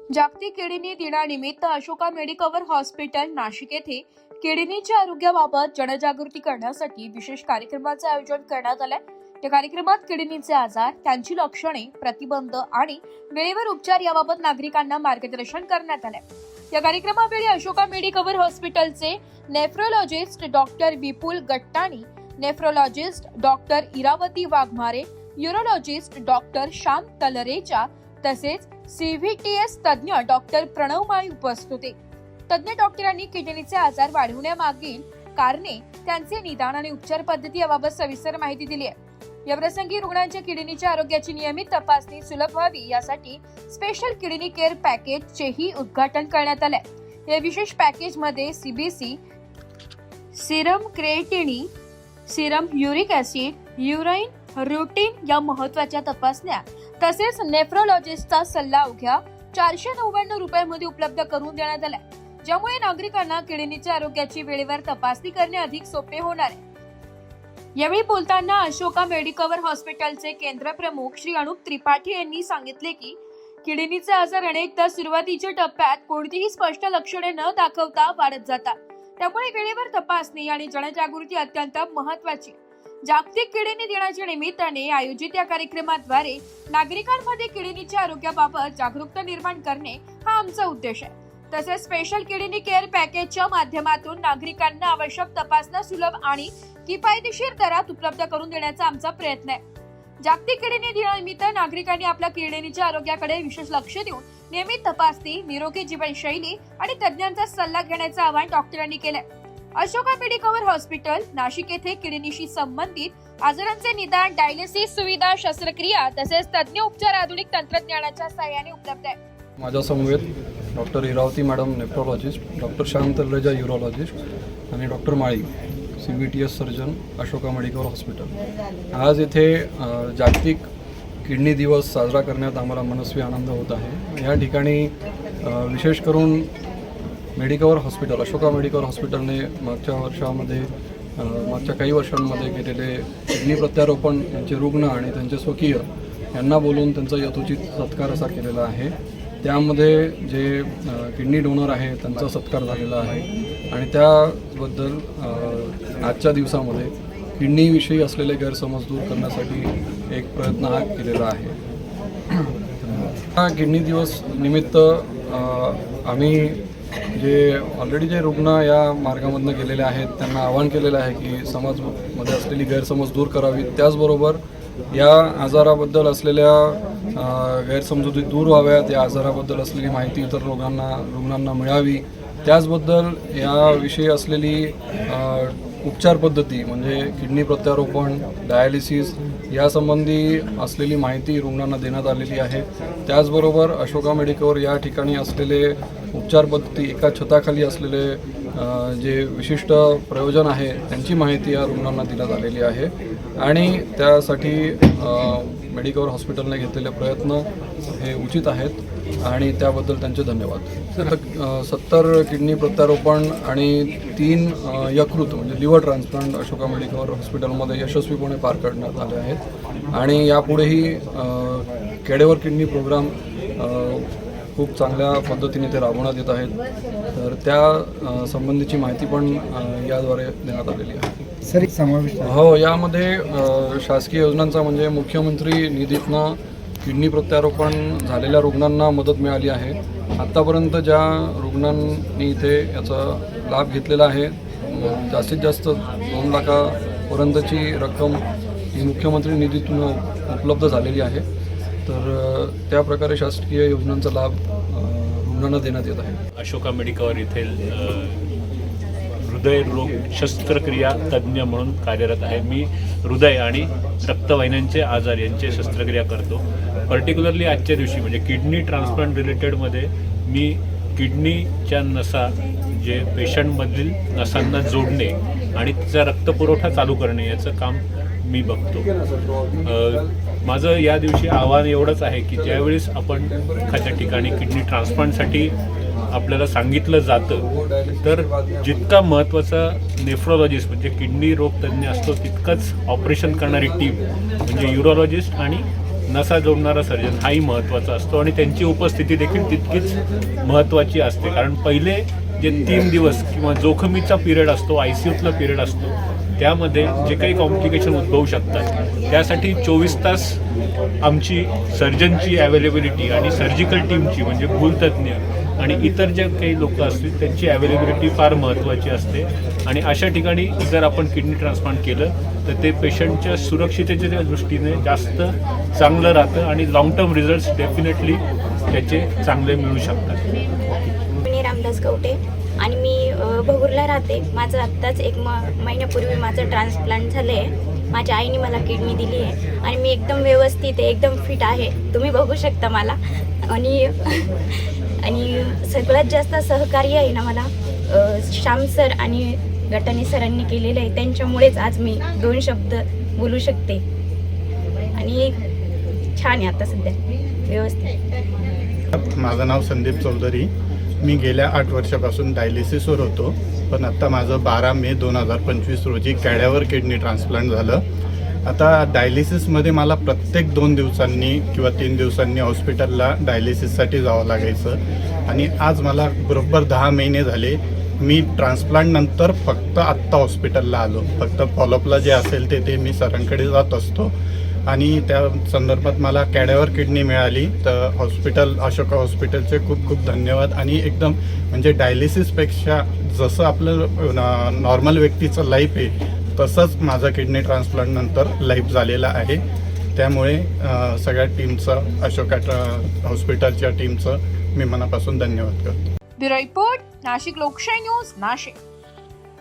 जागतिक किडनी दिनानिमित्त Ashoka Medicover hospital Nashik येथे किडनीच्या आरोग्याबाबत जनजागृती करण्यासाठी विशेष कार्यक्रमाचे आयोजन करण्यात आले। या कार्यक्रमात किडनीचे आजार, त्यांची लक्षणे, प्रतिबंध आणि वेळेवर उपचार याबाबत नागरिकांना मार्गदर्शन करण्यात आले। या कार्यक्रमावेळी अशोका मेडिकवर हॉस्पिटलचे nephrologist doctor Vipul Gattani, nephrologist doctor Iravati Waghmare, urologist doctor Shyam Talreja तसेच सीव्हीटीएस तज्ञ डॉक्टर प्रणव माळी उपस्थित होते। तज्ञ डॉक्टरांनी किडनीचे आजार वाढवण्यामागील कारणे, त्यांचे निदान आणि उपचार पद्धती याबाबत सविस्तर माहिती दिली आहे। या प्रसंगी रुग्णांच्या किडनीच्या आरोग्याची नियमित तपासणी सुलभ व्हावी यासाठी स्पेशल किडनी केअर पॅकेजचेही उद्घाटन करण्यात आले। या विशेष पॅकेजमध्ये CBC, serum creatinine, serum uric acid, urine routine या महत्त्वाच्या तपासण्या तसेच नेफ्रोलॉजिस्टचा सल्ला अवघ्या 499 रुपयांमध्ये उपलब्ध करून देण्यात आला, ज्यामुळे नागरिकांना किडनीच्या आरोग्याची वेळेवर तपासणी करणे अधिक सोपे होणार आहे। यावेळी बोलताना अशोका मेडिकवर हॉस्पिटलचे केंद्र प्रमुख श्री अनुप त्रिपाठी यांनी सांगितले की किडनीचे आजार अनेकदा सुरुवातीच्या टप्प्यात कोणतीही स्पष्ट लक्षणे न दाखवता वाढत जातात, त्यामुळे वेळेवर तपासणी आणि जनजागृती अत्यंत महत्त्वाची। जागतिक किडनी दिनाच्या निमित्ताने आयोजित या कार्यक्रमाद्वारे नागरिकांमध्ये किडनीच्या आरोग्याबाबत जागरूकता निर्माण करणे हा आमचा उद्देश आहे। तसेच स्पेशल किडनी केअर पॅकेजच्या माध्यमातून नागरिकांना आवश्यक तपासण्या सुलभ आणि किफायतशीर दरात उपलब्ध करून देण्याचा आमचा प्रयत्न आहे। जागतिक किडनी दिनानिमित्त नागरिकांनी आपल्या किडनीच्या आरोग्याकडे विशेष लक्ष देऊन नियमित तपासणी, निरोगी जीवनशैली आणि तज्ञांचा सल्ला घेण्याचे आवाहन डॉक्टरांनी केले। अशोका मेडिकवर हॉस्पिटल नाशिक येथे किडनीशी संबंधित आजारांचे निदान, डायलिसिस सुविधा, शस्त्रक्रिया तसेच तज्ञ उपचार आधुनिक तंत्रज्ञानाच्या सहाय्याने उपलब्ध आहे। माझ्या समवेत doctor Iravati madam nephrologist, doctor Shyam Talreja urologist आणि doctor Mali CVTS surgeon Ashoka medical hospital. आज येथे जागतिक किडनी दिवस साजरा करण्यात आम्हाला मनस्वी आनंद होत आहे। या ठिकाणी विशेष करून मेडिकवर हॉस्पिटल, अशोका मेडिकल हॉस्पिटलने मागच्या काही वर्षांमध्ये केलेले किडनी प्रत्यारोपण यांचे रुग्ण आणि त्यांचे स्वकीय यांना बोलून त्यांचा यथोचित सत्कार असा केलेला आहे। त्यामध्ये जे किडनी डोनर आहे त्यांचा सत्कार झालेला आहे आणि त्याबद्दल आजच्या दिवसामध्ये किडनीविषयी असलेले गैरसमज दूर करण्यासाठी एक प्रयत्न हा केलेला आहे। हा किडनी दिवस निमित्त आम्ही ऑलरेडी जे रुग्ण या मार्गामधून गेलेले आहेत त्यांना आवाहन केलेलं आहे की समाजामध्ये असलेली गैरसमज दूर करावी, त्याचबरोबर या आजाराबद्दल असलेल्या गैरसमजुती दूर व्हाव्यात, या आजाराबद्दल असलेली माहिती इतर रुग्णांना मिळावी, त्याचबद्दल याविषयी असलेली उपचार पद्धती म्हणजे किडनी प्रत्यारोपण, डायलिसिस यासंबंधी असलेली माहिती रुग्णांना देण्यात आलेली आहे। त्याचबरोबर अशोका मेडिकवर या ठिकाणी असलेले उपचार पद्धती, एका छताखाली असलेले जे विशिष्ट प्रयोजन आहे त्यांची माहिती या रुग्णांना देण्यात आलेली आहे आणि त्यासाठी मेडिकवर हॉस्पिटलने घेतलेले प्रयत्न हे उचित आहेत आणि त्याबद्दल त्यांचे धन्यवाद। 70 किडनी प्रत्यारोपण आणि 3 यकृत म्हणजे लिव्हर ट्रान्सप्लांट अशोका मेडिकवर हॉस्पिटलमध्ये यशस्वीपणे पार पाडण्यात आले आहेत आणि यापुढेही केडेवर किडनी प्रोग्राम खूप चांगल्या पद्धतीने ते राबवण्यात येत आहेत, तर त्या संबंधीची माहिती पण याद्वारे देण्यात आलेली आहे। सर एक समावेश हो, यामध्ये शासकीय योजनांचा म्हणजे मुख्यमंत्री निधीतनं किडनी प्रत्यारोपण झालेल्या रुग्णांना मदत मिळाली आहे। आत्तापर्यंत ज्या रुग्णांनी इथे याचा लाभ घेतलेला आहे जास्तीत जास्त 2 लाखापर्यंतची रक्कम ही मुख्यमंत्री निधीतून उपलब्ध झालेली आहे, तर त्या प्रकारे शासकीय योजनांचा लाभ रुग्णांना देण्यात येत आहे। अशोका मेडिकवर येथील हृदयरोग शस्त्रक्रिया तज्ज्ञ म्हणून कार्यरत आहे। मी हृदय आणि रक्तवाहिन्यांचे आजार यांचे शस्त्रक्रिया करतो। पर्टिक्युलरली आजच्या दिवशी म्हणजे किडनी ट्रान्सप्लांट रिलेटेडमध्ये मी किडनीच्या नसा जे पेशंटमधील नसांना जोडणे आणि तिचा रक्तपुरवठा चालू करणे याचं काम मी बघतो। माझं या दिवशी आव्हान एवढंच आहे की ज्यावेळेस आपण एखाद्या ठिकाणी किडनी ट्रान्सप्लांटसाठी आपल्याला सांगितलं जातं तर जितका महत्त्वाचा नेफ्रोलॉजिस्ट म्हणजे किडनी रोग तज्ज्ञ असतो तितकंच ऑपरेशन करणारी टीम म्हणजे यूरोलॉजिस्ट आणि नसा जोडणारा सर्जन हाही महत्त्वाचा असतो आणि त्यांची उपस्थिती देखील तितकीच महत्त्वाची असते. कारण पहिले जे 3 दिवस किंवा जोखमीचा पिरियड असतो, ICUतला पिरियड असतो, त्यामध्ये जे काही कॉम्प्लिकेशन उद्भवू शकतात त्यासाठी 24 तास आमची सर्जनची अवेलेबिलिटी आणि सर्जिकल टीमची म्हणजे भूलतज्ञ आणि इतर जे काही लोक असतील त्यांची अवेलेबिलिटी फार महत्त्वाची असते. आणि अशा ठिकाणी जर आपण किडनी ट्रान्सप्लांट केलं तर ते पेशंटच्या सुरक्षिततेच्या दृष्टीने जास्त चांगलं राहतं आणि लॉंग टर्म रिझल्ट्स डेफिनेटली त्याचे चांगले मिळू शकतात. मी रामदास कवटे आणि मी भगूरला राहते. माझं आत्ताच 1 महिन्यापूर्वी माझं ट्रान्सप्लांट झालं आहे. माझ्या आईने मला किडनी दिली आहे आणि मी एकदम व्यवस्थित आहे, एकदम फिट आहे. तुम्ही बघू शकता मला. आणि सगळ्यात जास्त सहकार्य आहे ना मला श्याम सर आणि गटाने सरांनी केलेलं आहे. त्यांच्यामुळेच आज मी 2 शब्द बोलू शकते आणि छान आहे आता सध्या व्यवस्थित. माझं नाव संदीप चौधरी. मी गेल्या 8 वर्षापासून डायलिसिसवर होतो, पण आत्ता माझं 12 मे 2025 रोजी कॅड्यावर किडनी ट्रान्सप्लांट झालं. आता डायलिसिसमध्ये मला प्रत्येक 2 दिवसांनी किंवा 3 दिवसांनी हॉस्पिटलला डायलिसिससाठी जावं लागायचं आणि आज मला बरोबर 10 महिने झाले. मी ट्रान्सप्लांटनंतर फक्त आत्ता हॉस्पिटलला आलो. फक्त फॉलोअपला जे असेल ते मी सरांकडे जात असतो आणि त्या संदर्भात मला कॅड्यावर किडनी मिळाली. तर अशोका हॉस्पिटलचे खूप खूप धन्यवाद. आणि एकदम म्हणजे डायलिसिसपेक्षा जसं आपलं नॉर्मल व्यक्तीचं लाईफ आहे तसंच माझं किडनी ट्रान्सप्लांटनंतर लाईफ झालेलं आहे. त्यामुळे सगळ्या टीमचं, अशोका हॉस्पिटलच्या टीमचं मी मनापासून धन्यवाद करतो. ब्युरो रिपोर्ट, नाशिक लोकशाही न्यूज, नाशिक.